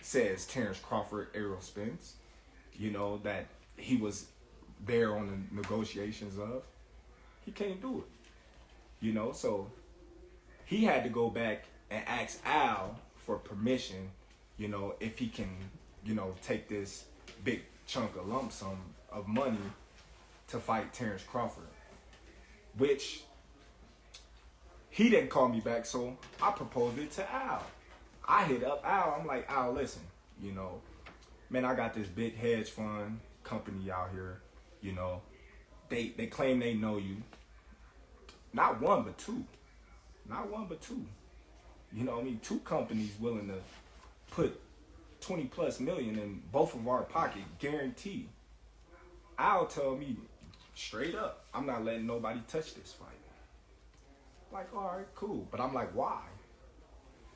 says Terrence Crawford, Errol Spence, that he was there on the negotiations of. He can't do it, so he had to go back and ask Al for permission, if he can, take this big chunk of lump sum of money to fight Terrence Crawford, which he didn't call me back, so I proposed it to Al. I hit up Al. I'm like, Al, listen, man, I got this big hedge fund company out here, they claim they know you. Not one, but two. Not one, but two. Two companies willing to put 20 plus million in both of our pocket, guaranteed. Al told me straight up, I'm not letting nobody touch this fight. Like, all right, cool. But I'm like, why?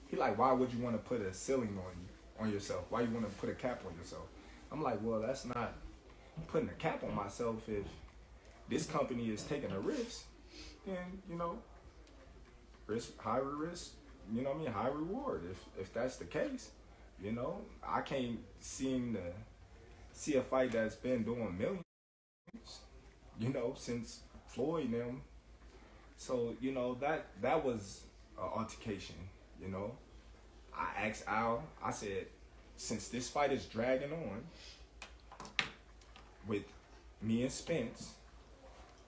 He like, why would you want to put a ceiling on yourself? Why you want to put a cap on yourself? I'm like, well, that's not putting a cap on myself. If this company is taking a risk, then, high risk, high reward. If that's the case, I can't seem to see a fight that's been doing millions, since Floyd and them. So, that was an altercation, I asked Al, I said, since this fight is dragging on with me and Spence,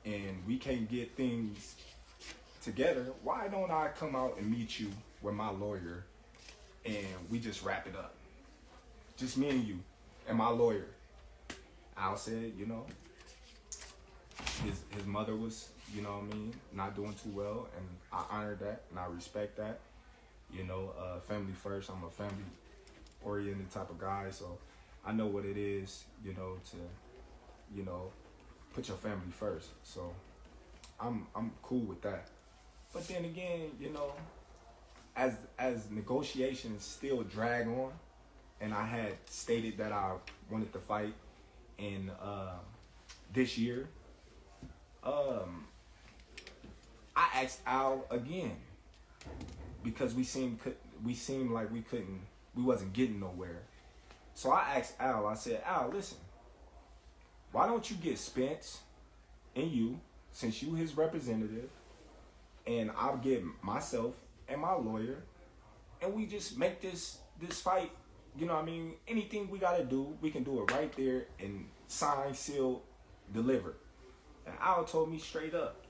and we can't get things together, why don't I come out and meet you with my lawyer and we just wrap it up? Just me and you and my lawyer. Al said, his mother was, not doing too well, and I honor that and I respect that. Family first. I'm a family oriented type of guy, so I know what it is, to, put your family first. So I'm cool with that. But then again, as negotiations still drag on, and I had stated that I wanted to fight in this year, I asked Al again because we seemed like we wasn't getting nowhere. So I asked Al, I said, Al, listen, why don't you get Spence and you, since you his representative, and I'll get myself and my lawyer, and we just make this fight, anything we gotta do, we can do it right there and sign, seal, deliver. And Al told me straight up,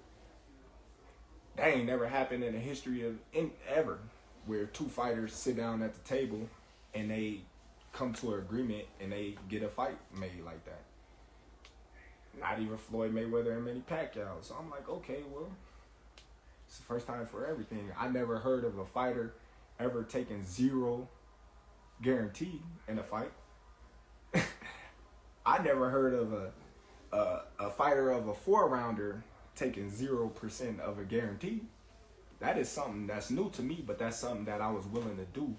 that ain't never happened in the history of ever, where two fighters sit down at the table and they come to an agreement and they get a fight made like that. Not even Floyd Mayweather and Manny Pacquiao. So I'm like, okay, well, it's the first time for everything. I never heard of a fighter ever taking zero guarantee in a fight. I never heard of a fighter of a 4-rounder taking 0% of a guarantee. That is something that's new to me, but that's something that I was willing to do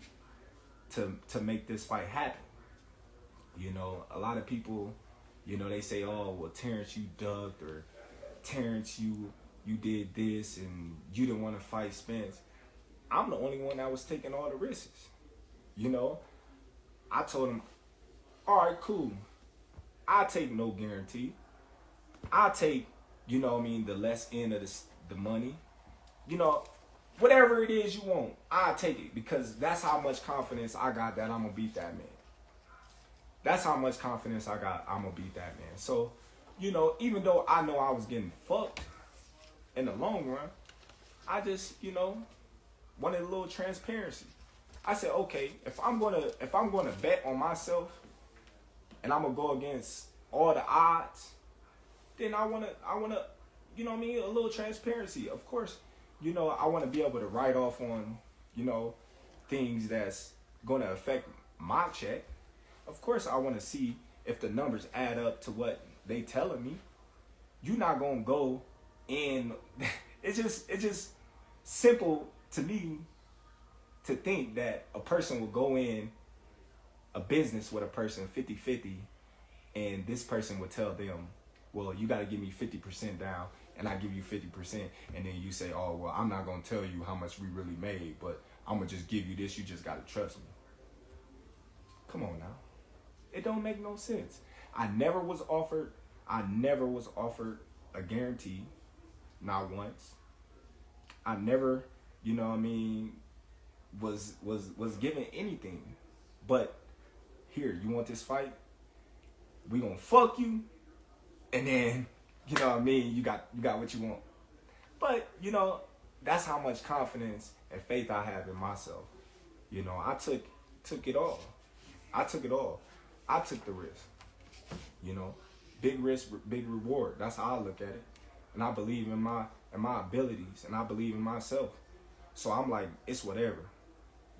to make this fight happen. A lot of people, they say, oh, well, Terrence, you ducked, or Terrence, you did this and you didn't want to fight Spence. I'm the only one that was taking all the risks. I told him, all right, cool. I'll take no guarantee. I'll take, the less end of the money. Whatever it is you want, I'll take it, because that's how much confidence I got that I'm going to beat that man. That's how much confidence I got I'm going to beat that man. So, even though I know I was getting fucked in the long run, I just, wanted a little transparency. I said, okay, if I'm gonna bet on myself and I'm gonna go against all the odds, then I wanna, a little transparency. Of course, I wanna be able to write off on, things that's gonna affect my check. Of course, I wanna see if the numbers add up to what they telling me. You're not gonna go in. It's just simple to me to think that a person will go in a business with a person 50-50, and this person would tell them, well, you got to give me 50% down, and I give you 50%, and then you say, oh, well, I'm not going to tell you how much we really made, but I'm going to just give you this, you just got to trust me. It don't make no sense. I never was offered a guarantee, not once. I never, you know what I mean, was given anything. But here, you want this fight? We gonna fuck you, and then, you know what I mean, you got what you want. But, you know, that's how much confidence and faith I have in myself. You know, I took it all. I took it all. I took the risk. You know, big risk, big reward. That's how I look at it. And I believe in my abilities, and I believe in myself. So I'm like, it's whatever.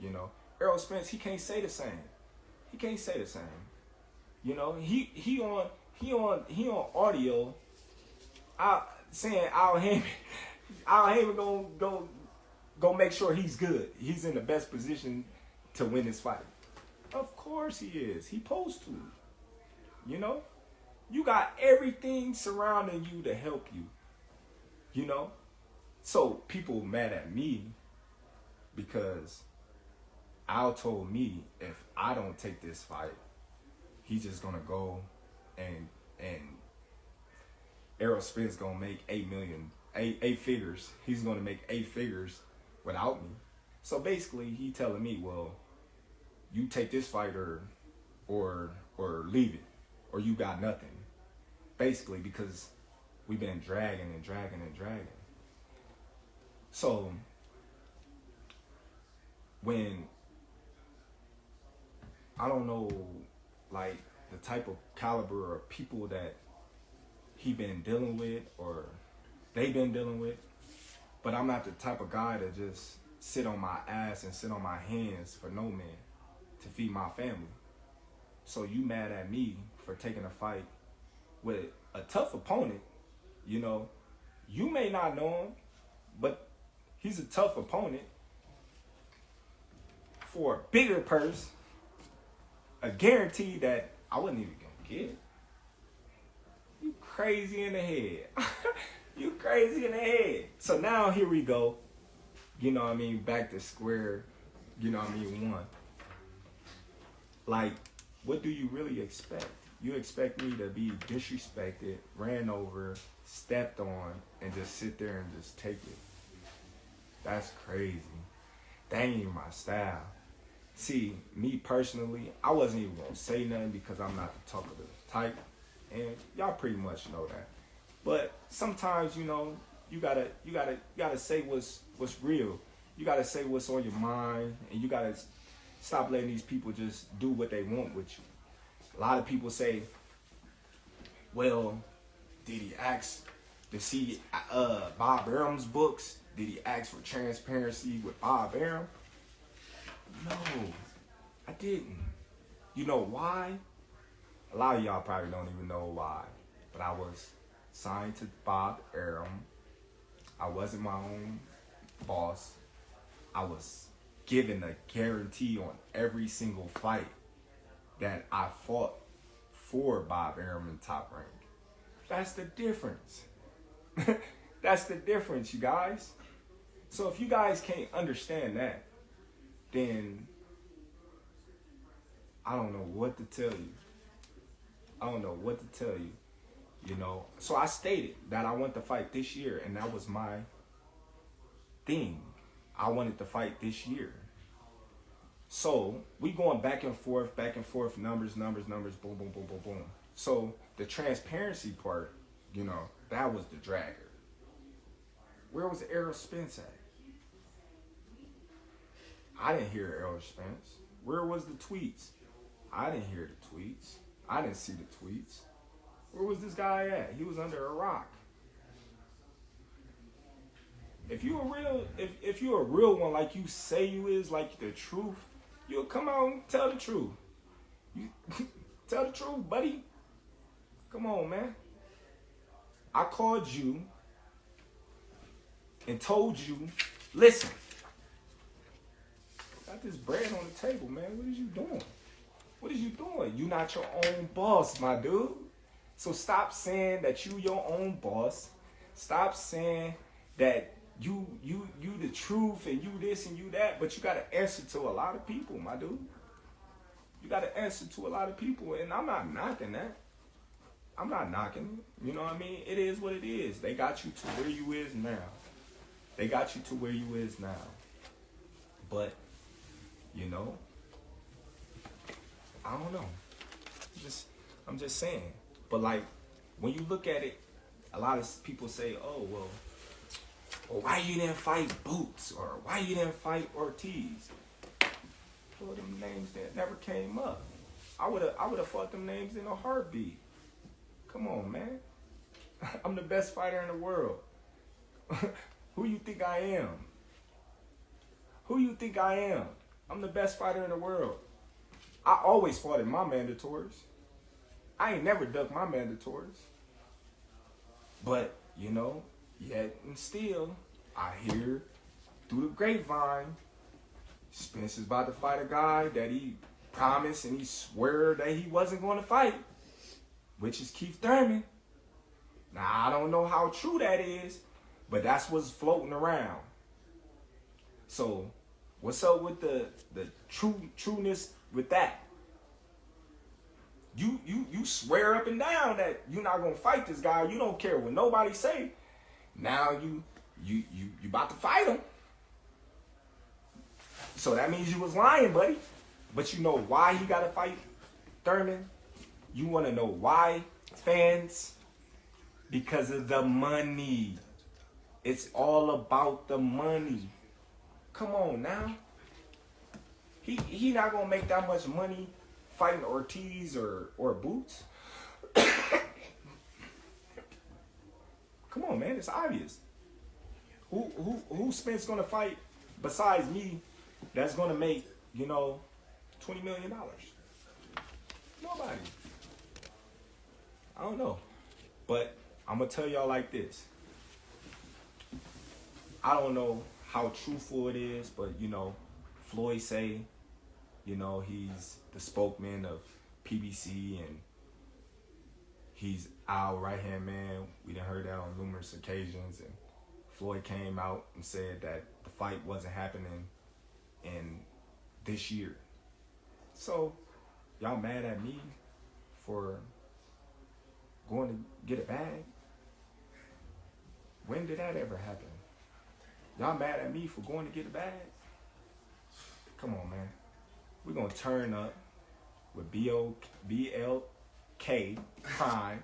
You know, Errol Spence, he can't say the same. He can't say the same. You know, he on audio, saying Al Haymon gonna make sure he's good. He's in the best position to win this fight. Of course he is. He supposed to. You know, you got everything surrounding you to help you. You know, so people mad at me because Al told me if I don't take this fight, he's just gonna go and Errol Spence gonna make 8 figures. He's gonna make 8 figures without me. So basically, he telling me, well, you take this fight or leave it, or you got nothing. Basically, because we've been dragging. So when I don't know, like, the type of caliber of people that he been dealing with or they been dealing with, but I'm not the type of guy to just sit on my ass and sit on my hands for no man to feed my family. So you mad at me for taking a fight with a tough opponent. You know, you may not know him, but he's a tough opponent for a bigger purse, a guarantee that I wasn't even gonna get. You crazy in the head. You crazy in the head. So now here we go. You know what I mean? Back to square, you know what I mean, one. Like, what do you really expect? You expect me to be disrespected, ran over, stepped on, and just sit there and just take it? That's crazy. That ain't even my style. See, me personally, I wasn't even gonna say nothing because I'm not the talkative type, and y'all pretty much know that. But sometimes, you know, you gotta say what's real. You gotta say what's on your mind, and you gotta stop letting these people just do what they want with you. A lot of people say, well, did he ask to see Bob Arum's books? Did he ask for transparency with Bob Arum? No, I didn't. You know why? A lot of y'all probably don't even know why. But I was signed to Bob Arum. I wasn't my own boss. I was given a guarantee on every single fight that I fought for Bob Arum in Top Rank. That's the difference. That's the difference, you guys. So if you guys can't understand that, then I don't know what to tell you. I don't know what to tell you, you know. So I stated that I want to fight this year, and that was my thing. I wanted to fight this year. So we going back and forth, numbers, boom, boom, boom, boom, boom. So the transparency part, you know, that was the dragger. Where was Errol Spence at? I didn't hear Errol Spence. Where was the tweets? I didn't hear the tweets. I didn't see the tweets. Where was this guy at? He was under a rock. If you're a real one, like you say you is, like the truth, you'll come out and tell the truth. You tell the truth, buddy. Come on, man. I called you and told you, listen, got this bread on the table, man. What is you doing? What is you doing? You not your own boss, my dude. So stop saying that you your own boss. Stop saying that you the truth and you this and you that, but you got to answer to a lot of people, my dude. You got to answer to a lot of people, and I'm not knocking that. I'm not knocking it. You know what I mean? It is what it is. They got you to where you is now. They got you to where you is now. But, you know, I don't know. I'm just saying. But like, when you look at it, a lot of people say, oh, well, why you didn't fight Boots? Or why you didn't fight Ortiz? Well, them names that never came up. I would have fought them names in a heartbeat. Come on, man. I'm the best fighter in the world. Who you think I am? Who you think I am? I'm the best fighter in the world. I always fought in my mandatories. I ain't never ducked my mandatories. But, you know, yet and still, I hear through the grapevine, Spence is about to fight a guy that he promised and he swore that he wasn't going to fight, which is Keith Thurman. Now, I don't know how true that is, but that's what's floating around. So, what's up with the trueness with that? You swear up and down that you're not gonna fight this guy. You don't care what nobody say. Now you about to fight him. So that means you was lying, buddy. But you know why he gotta fight Thurman? You wanna know why, fans? Because of the money. It's all about the money. Come on now. He not gonna make that much money fighting Ortiz or Boots. Come on, man, it's obvious. Who Spence gonna fight besides me that's gonna make, you know, $20 million? Nobody. I don't know. But I'm gonna tell y'all like this. I don't know how truthful it is, but you know, Floyd say, you know, he's the spokesman of PBC and he's our right-hand man. We done heard that on numerous occasions, and Floyd came out and said that the fight wasn't happening in this year. So, y'all mad at me for going to get a bag? When did that ever happen? Y'all mad at me for going to get a bag? Come on, man. We're going to turn up with BLK Prime.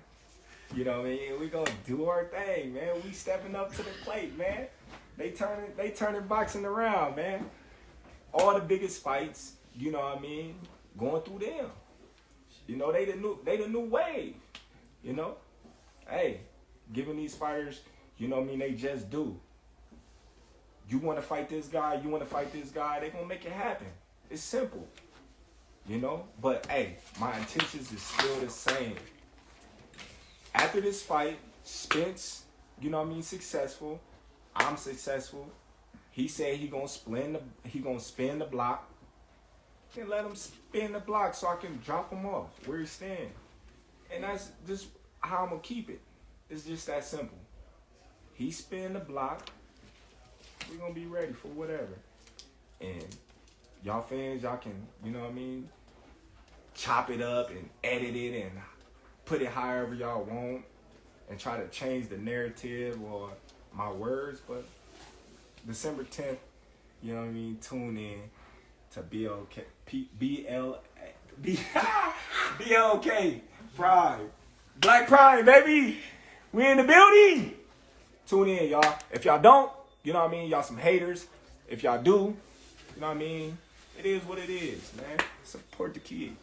You know what I mean? We're going to do our thing, man. We stepping up to the plate, man. They turning boxing around, man. All the biggest fights, you know what I mean, going through them. You know, they the new wave, you know? Hey, giving these fighters, you know what I mean, they just do. You want to fight this guy, they going to make it happen. It's simple, you know? But, hey, my intentions is still the same. After this fight, Spence, you know what I mean, successful. I'm successful. He said he gonna spin the block. Then let him spin the block so I can drop him off where he stand. And that's just how I'm gonna keep it. It's just that simple. He spin the block. We're gonna be ready for whatever. And y'all fans, y'all can, you know what I mean, chop it up and edit it and put it however y'all want and try to change the narrative or my words. But December 10th, you know what I mean, tune in to BLK Pride. Black Pride, baby. We in the building. Tune in, y'all. If y'all don't, you know what I mean, y'all some haters. If y'all do, you know what I mean, it is what it is, man. Support the kid.